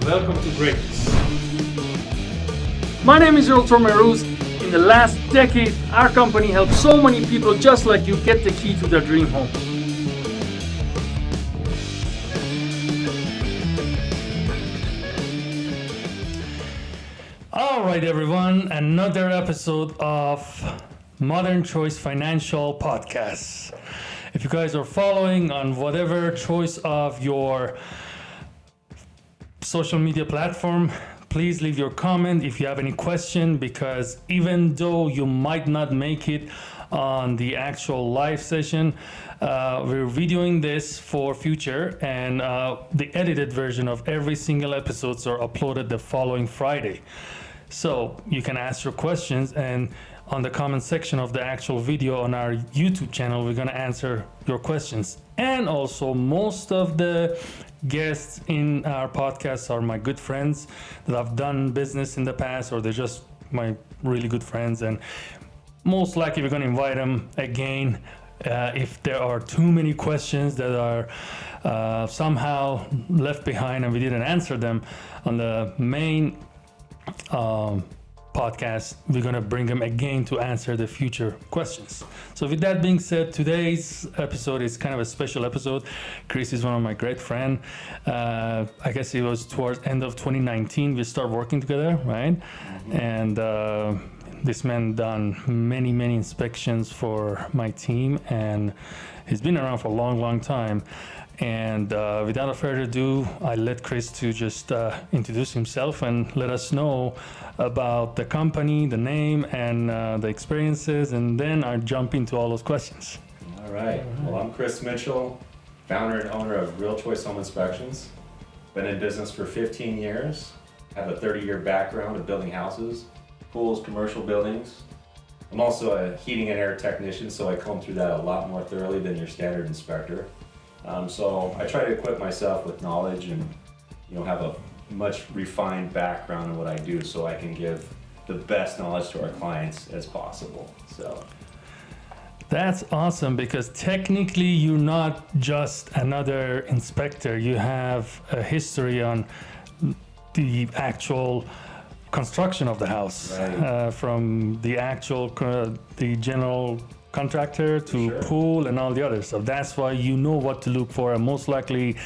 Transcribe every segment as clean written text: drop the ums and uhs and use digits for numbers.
Welcome to Greatness. My name is Earl Tormeruz. In the last decade, our company helped so many people just like you get the key to their dream home. All right, everyone, another episode of Modern Choice Financial Podcast. If you guys are following on whatever choice of your social media platform, please leave your comment if you have any question, because even though you might not make it on the actual live session, we're videoing this for future, and the edited version of every single episodes are uploaded the following Friday. So you can ask your questions, and on the comment section of the actual video on our YouTube channel, we're going to answer your questions. And also, most of the guests in our podcast are my good friends that I've done business in the past, or they're just my really good friends. And most likely we're going to invite them again if there are too many questions that are somehow left behind and we didn't answer them on the main podcast. We're going to bring them again to answer the future questions. So with that being said, today's episode is kind of a special episode. Chris is one of my great friends. I guess it was towards end of 2019 we started working together, right? Mm-hmm. And this man done many inspections for my team, and he's been around for a long time. And without further ado, I let Chris to just introduce himself and let us know about the company, the name, and the experiences, and then I jump into all those questions. All right. Well, I'm Chris Mitchell, founder and owner of Real Choice Home Inspections. Been in business for 15 years. Have a 30-year background of building houses, pools, commercial buildings. I'm also a heating and air technician, so I comb through that a lot more thoroughly than your standard inspector. So I try to equip myself with knowledge and, have a much refined background in what I do, so I can give the best knowledge to our clients as possible. So that's awesome, because technically you're not just another inspector. You have a history on the actual construction of the house, right. From the actual the general contractor to sure. Pool and all the others. So that's why you know what to look for, and most likely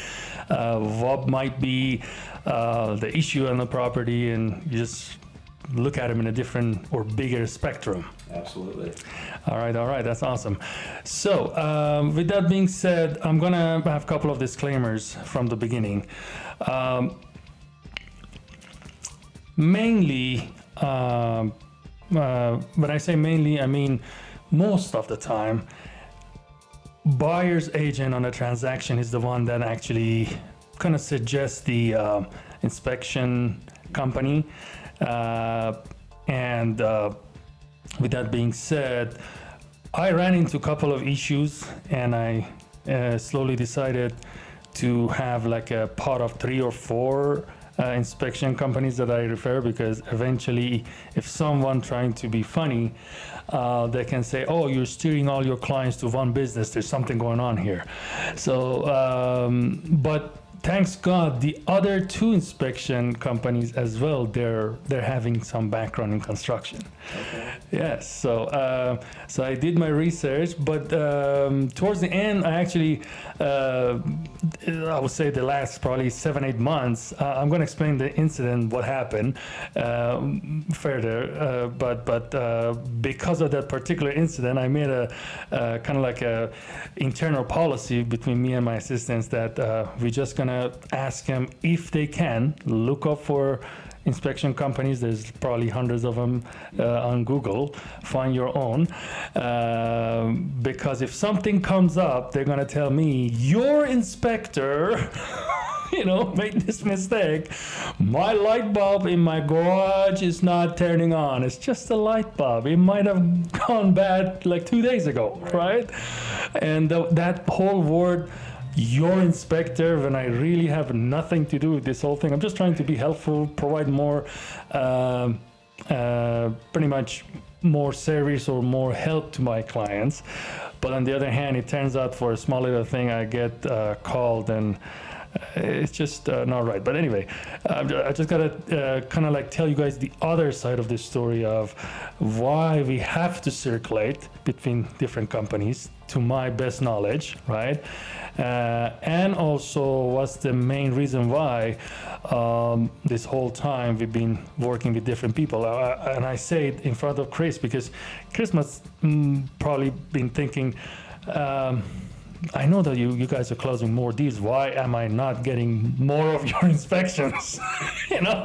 what might be the issue on the property, and you just look at them in a different or bigger spectrum. Absolutely. All right, that's awesome. So with that being said, I'm gonna have a couple of disclaimers from the beginning. Mainly, when I say mainly, I mean most of the time, buyer's agent on a transaction is the one that actually kind of suggests the inspection company. And with that being said, I ran into a couple of issues, and I slowly decided to have like a pot of 3 or 4 inspection companies that I refer, because eventually if someone trying to be funny, they can say, oh, you're steering all your clients to one business, there's something going on here. So but thanks God, the other 2 inspection companies as well, they're having some background in construction. Okay. Yes, so I did my research, but towards the end, I actually, I would say the last probably 7-8 months, I'm going to explain the incident, what happened further, but because of that particular incident, I made a kind of like a internal policy between me and my assistants that we're just going to ask them if they can look up for inspection companies. There's probably hundreds of them on Google. Find your own, because if something comes up, they're gonna tell me, your inspector made this mistake. My light bulb in my garage is not turning on. It's just a light bulb. It might have gone bad like 2 days ago, right? And that whole word, your inspector, when I really have nothing to do with this whole thing. I'm just trying to be helpful, provide more, pretty much more service or more help to my clients. But on the other hand, it turns out for a small little thing, I get called and It's just not right. But anyway, I just gotta kind of like tell you guys the other side of the story of why we have to circulate between different companies, to my best knowledge, right? And also, what's the main reason why this whole time we've been working with different people? And I say it in front of Chris because Chris must probably been thinking, I know that you guys are closing more deals. Why am I not getting more of your inspections? You know.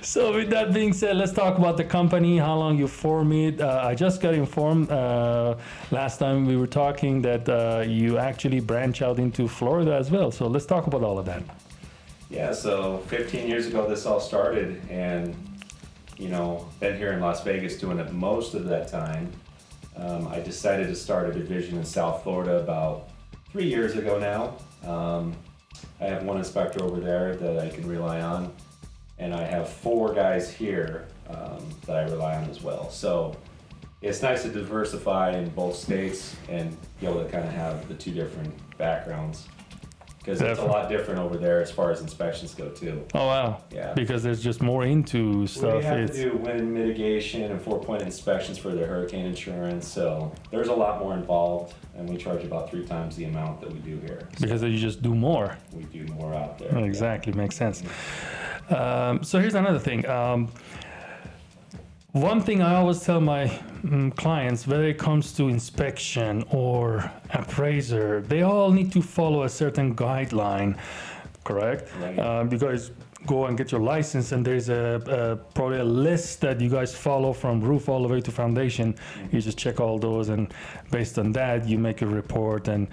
So with that being said, let's talk about the company. How long you formed it? I just got informed last time we were talking that you actually branch out into Florida as well. So let's talk about all of that. Yeah, so 15 years ago this all started, and been here in Las Vegas doing it most of that time. I decided to start a division in South Florida about 3 years ago now. I have one inspector over there that I can rely on, and I have 4 guys here that I rely on as well. So it's nice to diversify in both states and be able to kind of have the 2 different backgrounds. Because it's a lot different over there as far as inspections go too. Oh wow! Yeah. Because there's just more into stuff. We have to do wind mitigation and 4-point inspections for the hurricane insurance. So there's a lot more involved, and we charge about 3 times the amount that we do here. So because you just do more. we do more out there. Exactly, makes sense. So here's another thing. One thing I always tell my clients, whether it comes to inspection or appraiser, they all need to follow a certain guideline, correct? Right. You guys go and get your license, and there's probably a list that you guys follow from roof all the way to foundation. You just check all those, and based on that, you make a report and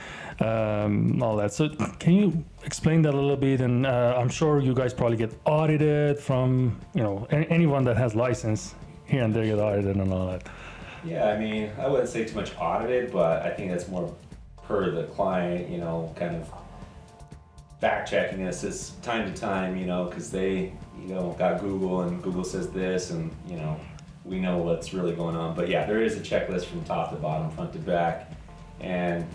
all that. So can you explain that a little bit? And I'm sure you guys probably get audited from, anyone that has license here and there get audited and all that. Yeah, I mean, I wouldn't say too much audited, but I think that's more per the client, kind of fact checking us is time to time, because they, got Google and Google says this, and, we know what's really going on. But yeah, there is a checklist from top to bottom, front to back, and,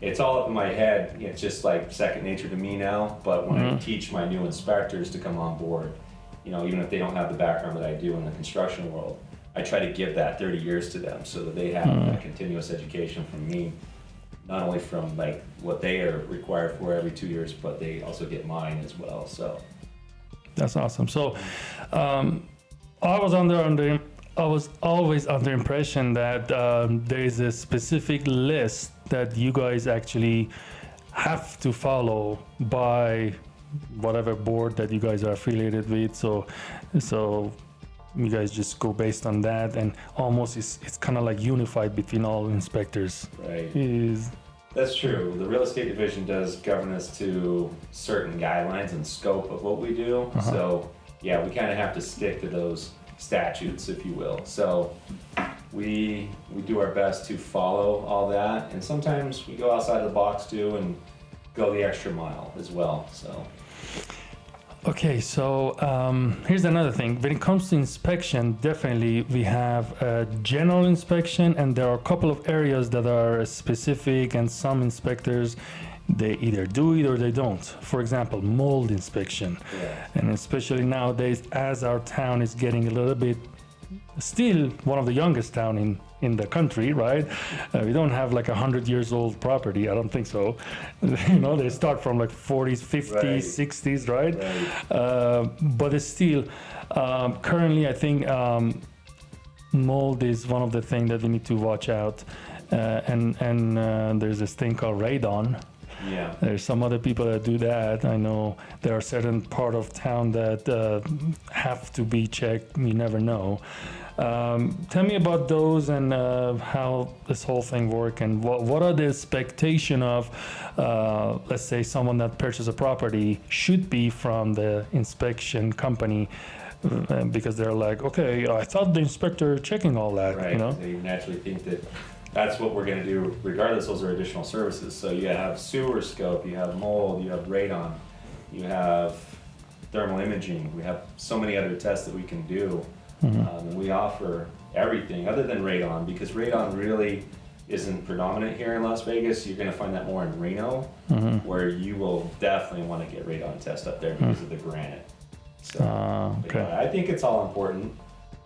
it's all up in my head. It's just like second nature to me now. But when I teach my new inspectors to come on board, even if they don't have the background that I do in the construction world, I try to give that 30 years to them so that they have a continuous education from me, not only from like what they are required for every 2 years, but they also get mine as well. So that's awesome. So I was always under impression that there is a specific list that you guys actually have to follow by whatever board that you guys are affiliated with. So you guys just go based on that, and almost it's kind of like unified between all inspectors. Right. That's true. The real estate division does govern us to certain guidelines and scope of what we do. So yeah, we kind of have to stick to those statutes, if you will. So we do our best to follow all that, and sometimes we go outside of the box too and go the extra mile as well. So okay, so here's another thing. When it comes to inspection, definitely we have a general inspection, and there are a couple of areas that are specific, and some inspectors, they either do it or they don't. For example, mold inspection. yeah. And especially nowadays, as our town is getting a little bit, still one of the youngest town in the country, right? We don't have like 100 years old property. I don't think so. They start from like 40s, 50s, Right. 60s, right? Right. But it's still, currently, I think mold is one of the things that we need to watch out. And there's this thing called radon. Yeah. There's some other people that do that. I know there are certain part of town that have to be checked. You never know. Tell me about those and how this whole thing work, and what are the expectation of, let's say, someone that purchases a property should be from the inspection company, because they're like, okay, I thought the inspector checking all that, Right. They naturally think that that's what we're going to do regardless. Those are additional services. So you have sewer scope, you have mold, you have radon, you have thermal imaging. We have so many other tests that we can do. And we offer everything other than radon, because radon really isn't predominant here in Las Vegas. You're gonna find that more in Reno, where you will definitely want to get radon test up there because of the granite. So, Okay. yeah, I think it's all important.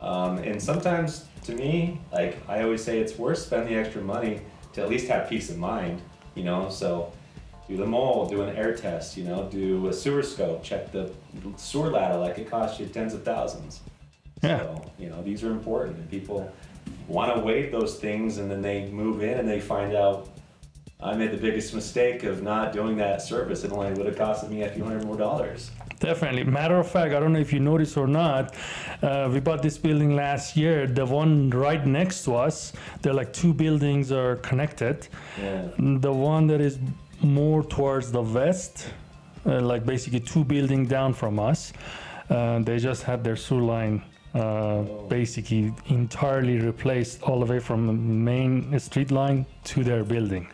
And sometimes, to me, like I always say, it's worth spending the extra money to at least have peace of mind, you know? So do the mold, do an air test, you know, do a sewer scope, check the sewer ladder like it costs you tens of thousands. Yeah. So, you know, these are important, and people want to wait those things, and then they move in and they find out I made the biggest mistake of not doing that service. It only would have costed me a few $100 more. Definitely. Matter of fact, I don't know if you noticed or not, we bought this building last year. The one right next to us, they're like two buildings are connected. Yeah. The one that is more towards the west, like basically two buildings down from us, they just had their sewer line basically entirely replaced all the way from the main street line to their building.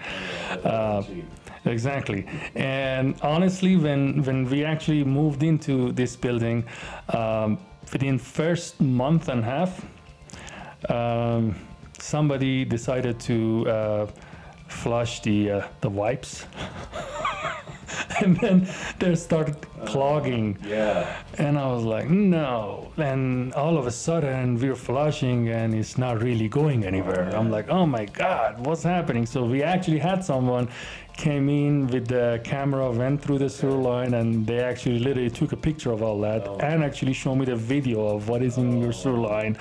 Exactly. And honestly, when we actually moved into this building, within first month and a half, somebody decided to flush the wipes. And then they started clogging. Yeah. And I was like, no. And all of a sudden we're flushing and it's not really going anywhere. I'm like, oh my God, what's happening? So we actually had someone came in with the camera, went through the sewer line, and they actually literally took a picture of all that and actually showed me the video of what is in your sewer line.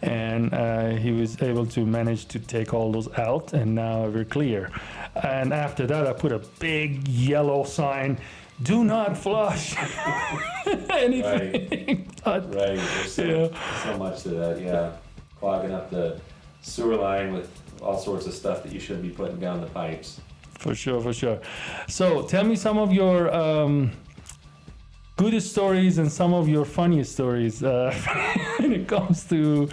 And he was able to manage to take all those out, and now we're clear. And after that, I put a big yellow sign, do not flush anything. Right. There's so much to that, yeah. Clogging up the sewer line with all sorts of stuff that you shouldn't be putting down the pipes. For sure. So tell me some of your good stories and some of your funniest stories when it comes to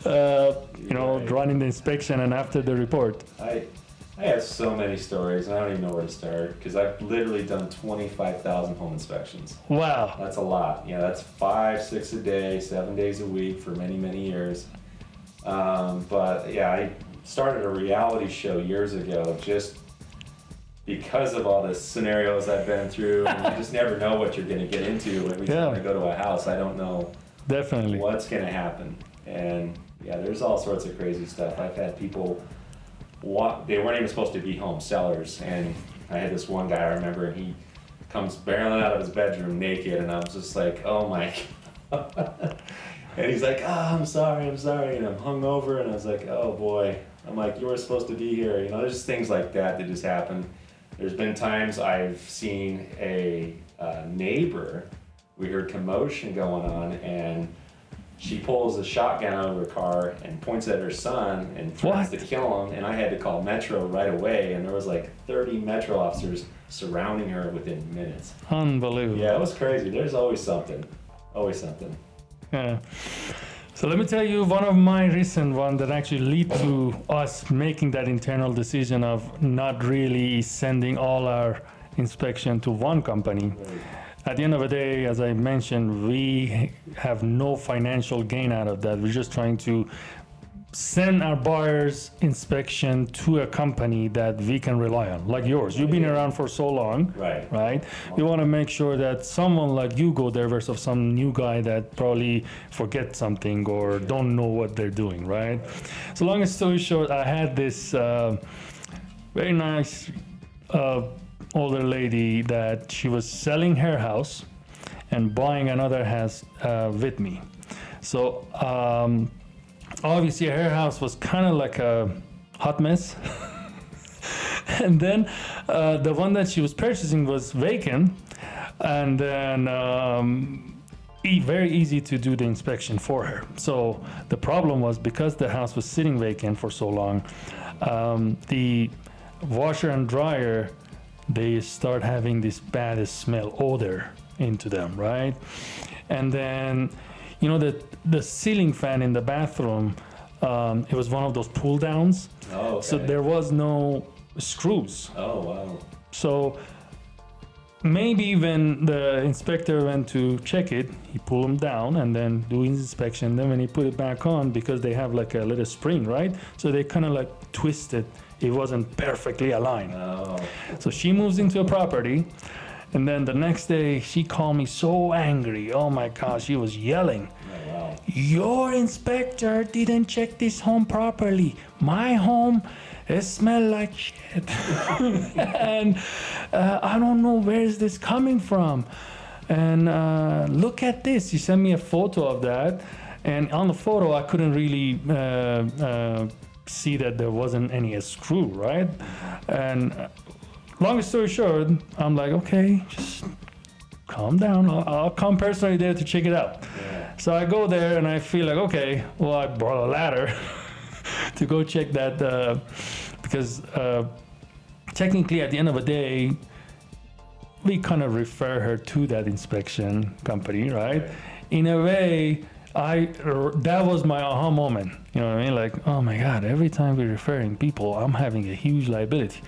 running the inspection and after the report. I have so many stories, and I don't even know where to start, because I've literally done 25,000 home inspections. Wow. That's a lot. Yeah, that's 5, 6 a day, 7 days a week for many, many years. But yeah, I started a reality show years ago just because of all the scenarios I've been through. And you just never know what you're going to get into. Every time I go to a house, I don't know what's going to happen. And yeah, there's all sorts of crazy stuff. I've had people they weren't even supposed to be home, sellers, and I had this one guy, I remember, and he comes barreling out of his bedroom naked, and I was just like, oh my God. And he's like, oh, I'm sorry, and I'm hungover, and I was like, oh boy. I'm like, you were supposed to be here. You know, there's just things like that just happen. There's been times I've seen a neighbor, we heard commotion going on, and she pulls a shotgun out of her car and points at her son and threatens to kill him. And I had to call Metro right away, and there was like 30 Metro officers surrounding her within minutes. Unbelievable. Yeah, it was crazy. There's always something. Always something. Yeah. So let me tell you one of my recent one that actually lead to us making that internal decision of not really sending all our inspection to one company. Right. At the end of the day, as I mentioned, we have no financial gain out of that. We're just trying to send our buyers inspection to a company that we can rely on, like yours. You've been around for so long, right? We want to make sure that someone like you go there versus some new guy that probably forget something or don't know what they're doing, right? So long story short, I had this very nice older lady that she was selling her house and buying another house with me. So obviously her house was kind of like a hot mess. And then the one that she was purchasing was vacant, and then very easy to do the inspection for her. So the problem was, because the house was sitting vacant for so long, the washer and dryer, they start having this bad smell, odor into them, right? And then, you know, the ceiling fan in the bathroom, it was one of those pull downs. Oh, okay. So there was no screws. Oh, wow. So maybe when the inspector went to check it, he pulled them down and then do his inspection. Then when he put it back on, because they have like a little spring, right? So they kind of like twisted. It wasn't perfectly aligned. Oh, So she moves into a property, and then the next day she called me so angry. Oh my gosh, she was yelling. oh wow. Your inspector didn't check this home properly. My home, it smelled like shit. And I don't know where is this coming from. And look at this. You sent me a photo of that. And on the photo, I couldn't really see that there wasn't any screw, right? And long story short, I'm like, okay, just calm down. I'll come personally there to check it out. Yeah. So I go there and I feel like, okay, well, I brought a ladder to go check that because technically at the end of the day, we kind of refer her to that inspection company, right? In a way, that was my aha moment. You know what I mean? Like, oh my God, every time we're referring people, I'm having a huge liability.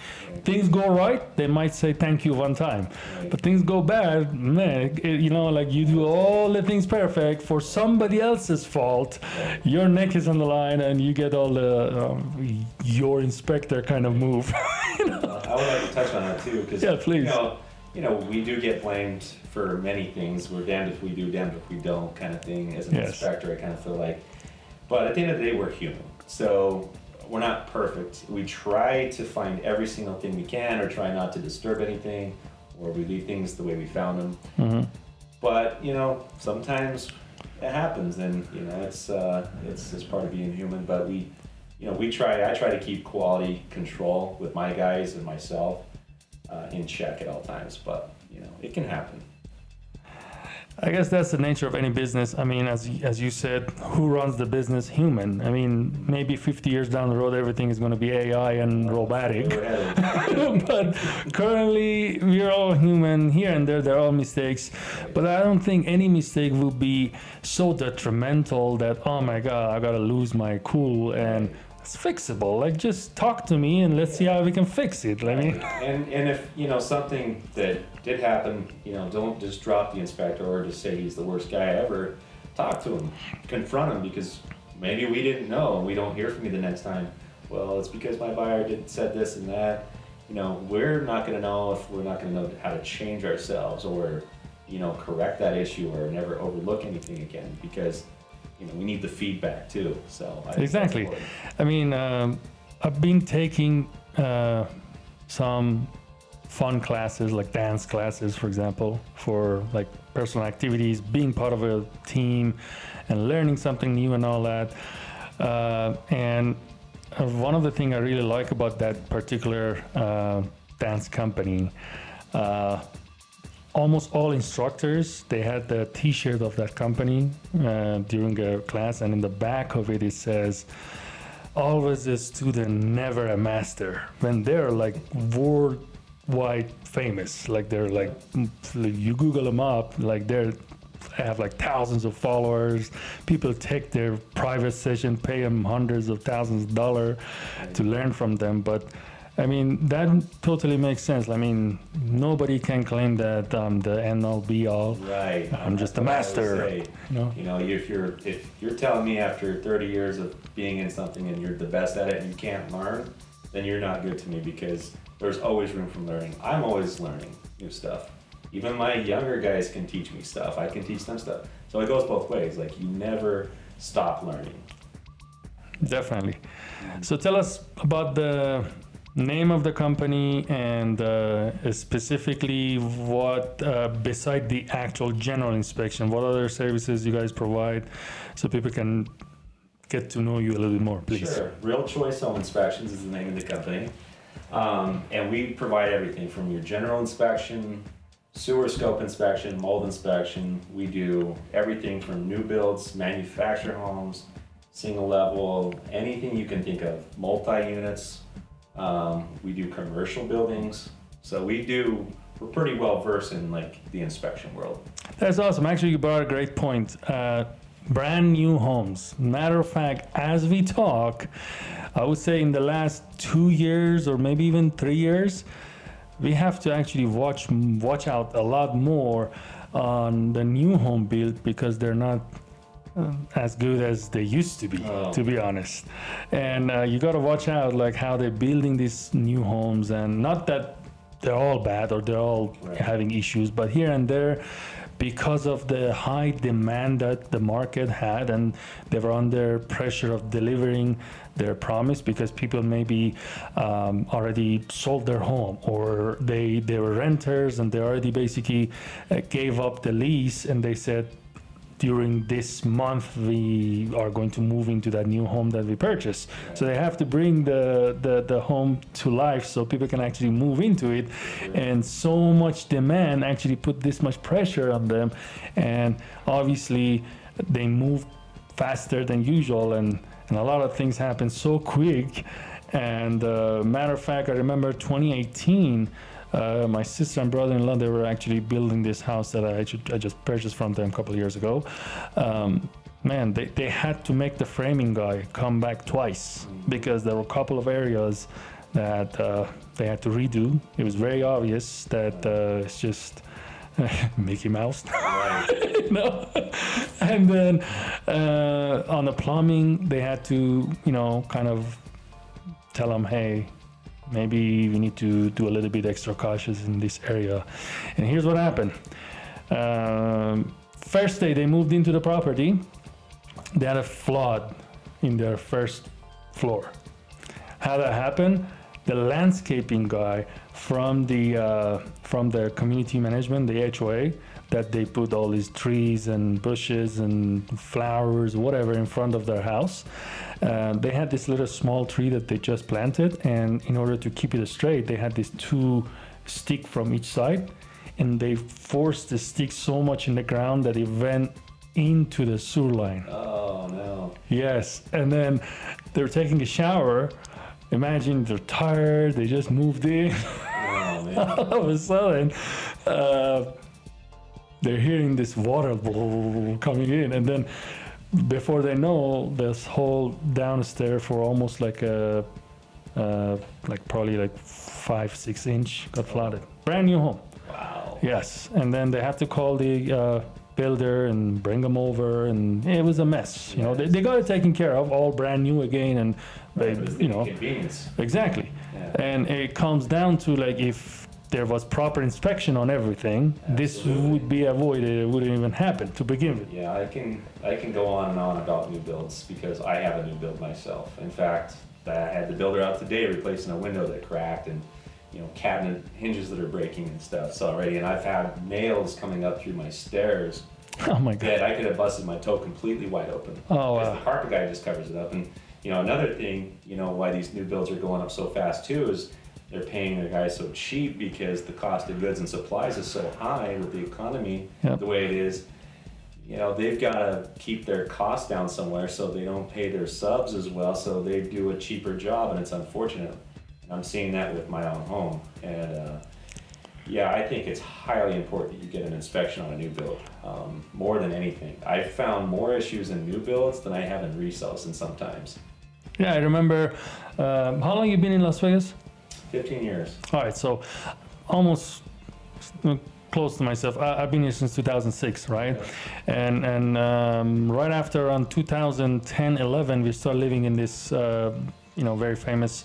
Things go right, they might say thank you one time. But things go bad, man, you know, like you do all the things perfect for somebody else's fault. Your neck is on the line and you get all the your inspector kind of move. You know? I would like to touch on that too, because Yeah, please. we do get blamed for many things. We're damned if we do, damned if we don't, kind of thing. As an Yes. inspector, I kind of feel like. But at the end of the day, we're human, so we're not perfect. We try to find every single thing we can, or try not to disturb anything, or we leave things the way we found them. Mhm. But sometimes it happens, and it's just part of being human. But I try to keep quality control with my guys and myself in check at all times. But it can happen. I guess that's the nature of any business. I mean, as you said, who runs the business? Human. I mean, maybe 50 years down the road, everything is going to be AI and robotic. But currently, we're all human. Here and there are all mistakes. But I don't think any mistake will be so detrimental that, oh my God, I got to lose my cool. And it's fixable. Like, just talk to me and let's see how we can fix it. I mean, and if something that did happen, don't just drop the inspector or just say he's the worst guy ever. Talk to him, confront him, because maybe we didn't know and we don't hear from you the next time. Well, it's because my buyer said this and that. We're not going to know if we're not going to know how to change ourselves or correct that issue or never overlook anything again, because we need the feedback too. So I think exactly. that's important. I mean, I've been taking some fun classes, like dance classes, for example, for like personal activities, being part of a team and learning something new and all that. And one of the things I really like about that particular dance company, almost all instructors, they had the t-shirt of that company during a class, and in the back of it, it says, always a student, never a master. When they're like worldwide famous, like they're like, you Google them up, like they have like thousands of followers. People take their private session, pay them hundreds of thousands of dollars to learn from them. But I mean, that totally makes sense. I mean, nobody can claim that I'm the end all be all. Right. I'm just a That's what I master. would say. If you're telling me after 30 years of being in something and you're the best at it and you can't learn, then you're not good to me, because there's always room for learning. I'm always learning new stuff. Even my younger guys can teach me stuff. I can teach them stuff. So it goes both ways. Like, you never stop learning. Definitely. So tell us about the name of the company and specifically what, beside the actual general inspection, what other services you guys provide so people can get to know you a little bit more, please. Sure. Real Choice Home Inspections is the name of the company. And we provide everything from your general inspection, sewer scope inspection, mold inspection. We do everything from new builds, manufactured homes, single level, anything you can think of, multi-units. We do commercial buildings. So we're pretty well versed in like the inspection world. That's awesome. Actually, you brought a great point. Brand new homes. Matter of fact, as we talk, I would say in the last 2 years or maybe even 3 years, we have to actually watch out a lot more on the new home build because they're not as good as they used to be, to be honest. And you got to watch out like how they're building these new homes, and not that they're all bad or they're all having issues, but here and there, because of the high demand that the market had, and they were under pressure of delivering their promise because people maybe already sold their home, or they were renters and they already basically gave up the lease, and they said, during this month we are going to move into that new home that we purchased. So they have to bring the home to life so people can actually move into it. And so much demand actually put this much pressure on them, and obviously they move faster than usual, and a lot of things happen so quick. And matter of fact, I remember 2018, my sister and brother-in-law, they were actually building this house that I just purchased from them a couple of years ago. Man, they had to make the framing guy come back twice because there were a couple of areas that they had to redo. It was very obvious that it's just Mickey Mouse. No. And then on the plumbing, they had to, kind of tell them, hey, maybe we need to do a little bit extra cautious in this area. And here's what happened. First day they moved into the property, they had a flood in their first floor. How that happened? The landscaping guy from the community management, the HOA, that they put all these trees and bushes and flowers, whatever, in front of their house. They had this little small tree that they just planted, and in order to keep it straight, they had these 2 sticks from each side, and they forced the stick so much in the ground that it went into the sewer line. Oh no. Yes, and then they're taking a shower. Imagine they're tired, they just moved in. Oh man. All of a sudden, they're hearing this water coming in, and then before they know, this whole downstairs for almost like probably 5-6 inch got flooded. Brand new home. Wow. Yes, and then they had to call the builder and bring them over, and it was a mess. They got it taken care of, all brand new again, and they, Convenience. exactly. Yeah. And it comes down to if there was proper inspection on everything, this would be avoided. It wouldn't even happen to begin with. Yeah, I can go on and on about new builds because I have a new build myself. In fact, I had the builder out today replacing a window that cracked, and cabinet hinges that are breaking and stuff. So already, and I've had nails coming up through my stairs. Oh my God. That I could have busted my toe completely wide open. Oh, Because wow. the carpet guy just covers it up. And another thing, why these new builds are going up so fast too is they're paying their guys so cheap because the cost of goods and supplies is so high with the economy the way it is. They've got to keep their costs down somewhere so they don't pay their subs as well, so they do a cheaper job, and it's unfortunate. And I'm seeing that with my own home. And I think it's highly important that you get an inspection on a new build, more than anything. I've found more issues in new builds than I have in resales, and sometimes. Yeah, I remember. How long you been in Las Vegas? 15 years. All right, so almost close to myself. I've been here since 2006, right? And right after around 2010-11, we started living in this very famous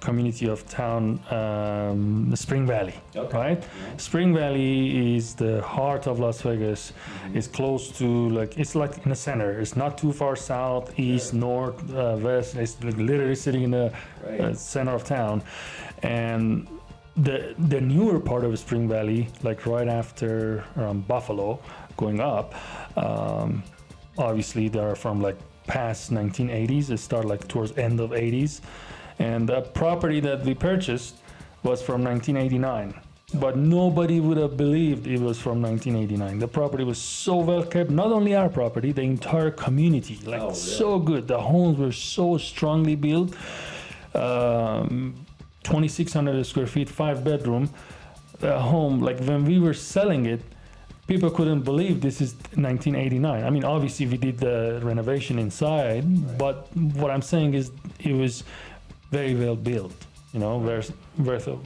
community of town, Spring Valley, right? Yeah. Spring Valley is the heart of Las Vegas. Mm-hmm. It's close to it's like in the center. It's not too far south, east, north, west. It's literally sitting in the center of town. And the newer part of Spring Valley, right after Buffalo, going up, obviously they are from past 1980s. It started towards end of 80s, and the property that we purchased was from 1989, but nobody would have believed it was from 1989. The property was so well kept. Not only our property, the entire community, so good. The homes were so strongly built. 2,600 square feet, 5-bedroom home. When we were selling it, people couldn't believe this is 1989. I mean, obviously we did the renovation inside, but what I'm saying is it was very well built. versus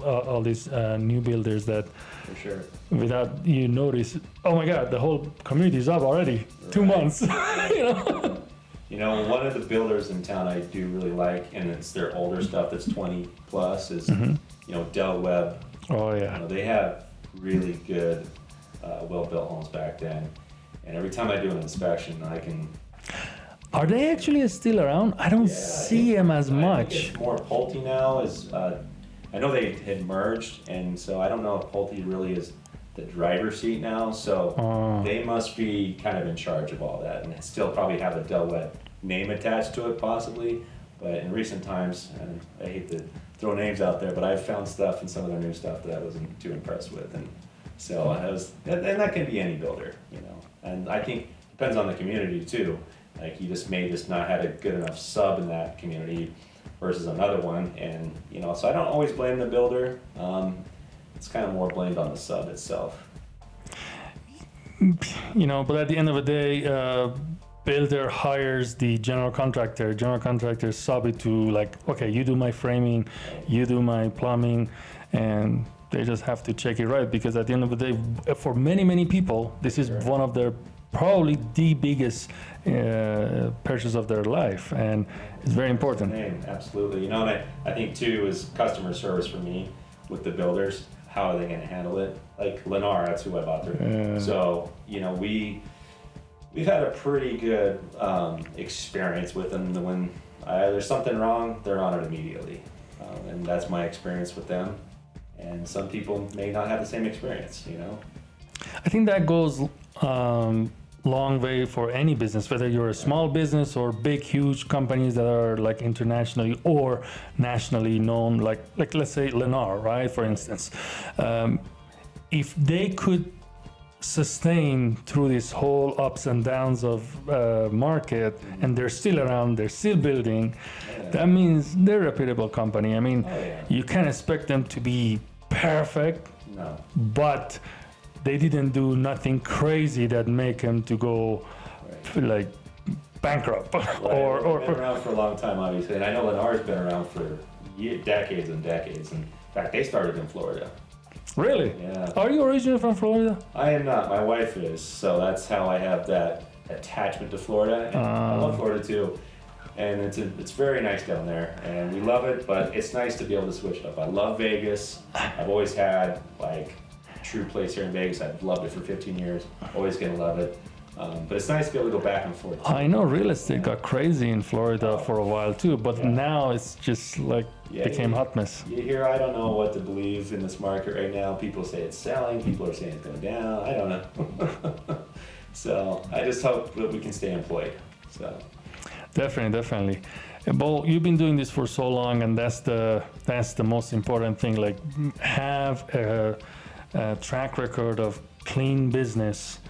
all these new builders that For sure. without you notice, oh my God, the whole community is up already. 2 months. You know, one of the builders in town I do really like, and it's their older stuff that's 20 plus, is, Del Webb. Oh You yeah. know, they have really good, well-built homes back then. And every time I do an inspection, I can. Are they actually still around? I don't see them as I think much. it's more Pulte now. I know they had merged, and so I don't know if Pulte really is the driver's seat now. So they must be kind of in charge of all that, and still probably have the Del Webb name attached to it, possibly. But in recent times, and I hate to throw names out there, but I've found stuff in some of their new stuff that I wasn't too impressed with, and so and that can be any builder, And I think it depends on the community too. Like you may just not had a good enough sub in that community versus another one, and so I don't always blame the builder. It's kind of more blamed on the sub itself. But at the end of the day, builder hires the general contractor. General contractor sub it to okay, you do my framing, you do my plumbing, and they just have to check it right, because at the end of the day, for many people, this is one of their probably the biggest purchase of their life, and it's very important. Absolutely. And I think too is customer service for me with the builders. How are they going to handle it? Like Lennar, that's who I bought through. So we've had a pretty good experience with them. When there's something wrong, they're on it immediately, and that's my experience with them. And some people may not have the same experience. I think that goes long way for any business, whether you're a small business or big, huge companies that are internationally or nationally known, like let's say Lennar, right? For instance, if they could sustain through this whole ups and downs of market, and they're still around, they're still building, that means they're a reputable company. I mean, you can't expect them to be perfect, but they didn't do nothing crazy that make them to go bankrupt. Or been around for a long time, obviously, and I know Lennar's been around for decades and decades. And in fact, they started in Florida. Really? Yeah. Are you originally from Florida? I am not. My wife is, so that's how I have that attachment to Florida. And I love Florida too, and it's very nice down there, and we love it. But it's nice to be able to switch it up. I love Vegas. I've always had true place here in Vegas. I've loved it for 15 years. Always gonna love it. But it's nice to be able to go back and forth. I know real estate got crazy in Florida for a while too, but now it's just became hot mess. You hear, I don't know what to believe in this market right now. People say it's selling. People are saying it's going down. I don't know. So I just hope that we can stay employed. So Definitely. Well, you've been doing this for so long, and that's the most important thing. Have a track record of clean business.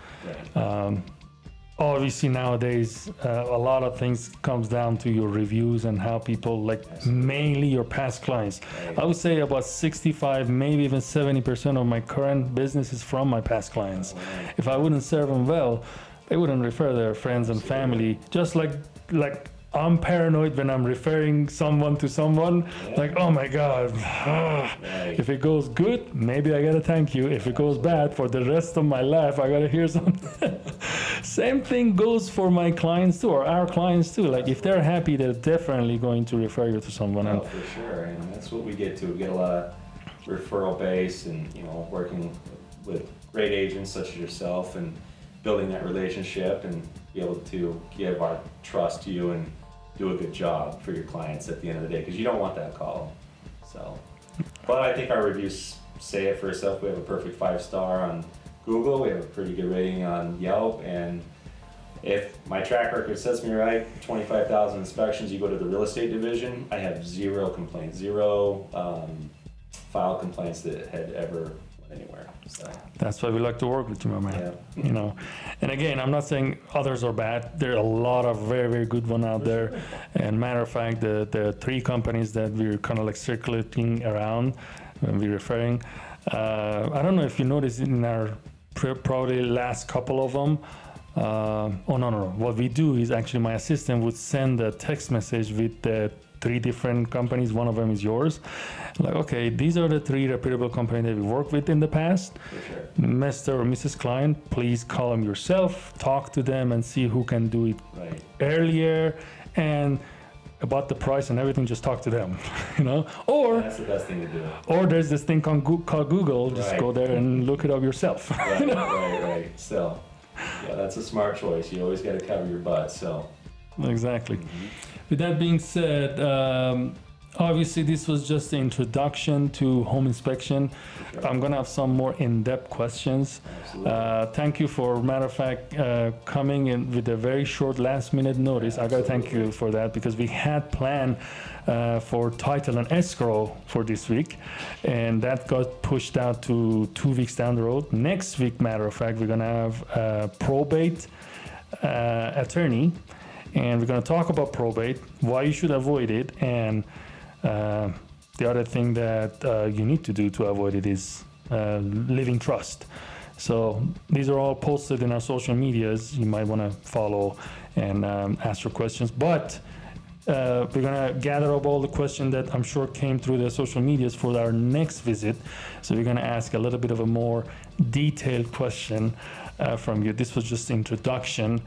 Obviously nowadays a lot of things comes down to your reviews and how people mainly your past clients. I would say about 65, maybe even 70% of my current business is from my past clients. If I wouldn't serve them well, they wouldn't refer their friends and family. Just like I'm paranoid when I'm referring someone to someone. Oh my God, if it goes good, maybe I gotta thank you. If it goes bad, for the rest of my life, I gotta hear something. Same thing goes for my clients too, or our clients too. If they're happy, they're definitely going to refer you to someone. Oh, for sure, and that's what we get to. We get a lot of referral base, and working with great agents such as yourself, and building that relationship, and be able to give our trust to you and do a good job for your clients at the end of the day, because you don't want that call. So, but I think our reviews say it for itself. We have a perfect 5-star on Google. We have a pretty good rating on Yelp, and if my track record sets me right, 25,000 inspections, you go to the real estate division, I have 0 complaints, 0 file complaints that had ever went anywhere. So that's why we like to work with you, my man. Yeah. And again, I'm not saying others are bad. There are a lot of very, very good ones out there. And matter of fact, the 3 companies that we're kind of circulating around when we're referring, I don't know if you noticed in our probably last couple of them. No. What we do is actually my assistant would send a text message with the 3 different companies. One of them is yours. Like, okay, these are the 3 reputable companies that we worked with in the past. For sure. Mr. or Mrs. Client, please call them yourself, talk to them, and see who can do it Right. earlier. And about the price and everything, just talk to them, you know. Or That's the best thing to do. there's this thing called Google. Just Right. go there and look it up yourself. Right. So, yeah, that's a smart choice. You always got to cover your butt. So, Exactly. With that being said, obviously this was just the introduction to home inspection. for sure. I'm gonna have some more in-depth questions. Absolutely. Thank you for matter of fact coming in with a very short last-minute notice. I gotta thank you for that because we had planned for title and escrow for this week, and that got pushed out to 2 weeks down the road. Next week, matter of fact, we're gonna have a probate attorney, and we're gonna talk about probate, why you should avoid it, and the other thing that you need to do to avoid it is living trust. So these are all posted in our social medias. You might want to follow and ask your questions. But we're going to gather up all the questions that I'm sure came through the social medias for our next visit. So we're going to ask a little bit of a more detailed question from you. This was just the introduction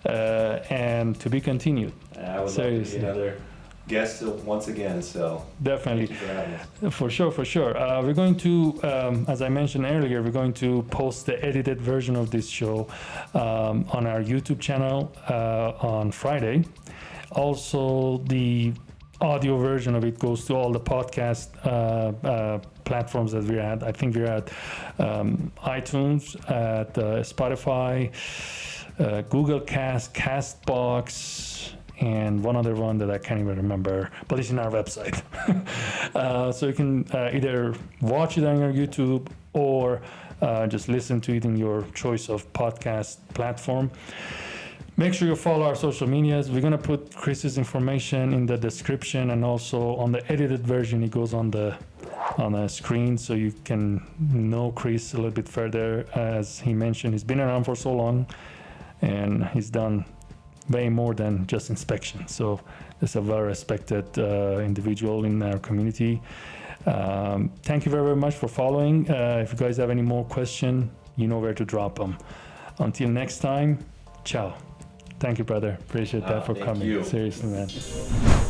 and to be continued. I would love to Seriously. be another guest once again. So, Definitely. thank you for having us. For sure. We're going to, as I mentioned earlier, we're going to post the edited version of this show on our YouTube channel on Friday. Also, the audio version of it goes to all the podcast platforms that we're at. I think we're at iTunes, at Spotify, Google Cast, Castbox, and one other one that I can't even remember, but it's in our website. So you can either watch it on your YouTube or just listen to it in your choice of podcast platform. Make sure you follow our social medias. We're gonna put Chris's information in the description, and also on the edited version, it goes on the screen, so you can know Chris a little bit further. As he mentioned, he's been around for so long, and he's done way more than just inspection. So it's a well-respected individual in our community. Thank you very, very much for following. If you guys have any more questions, you know where to drop them. Until next time, ciao. Thank you, brother. Appreciate that for Thank coming. you. Seriously, man.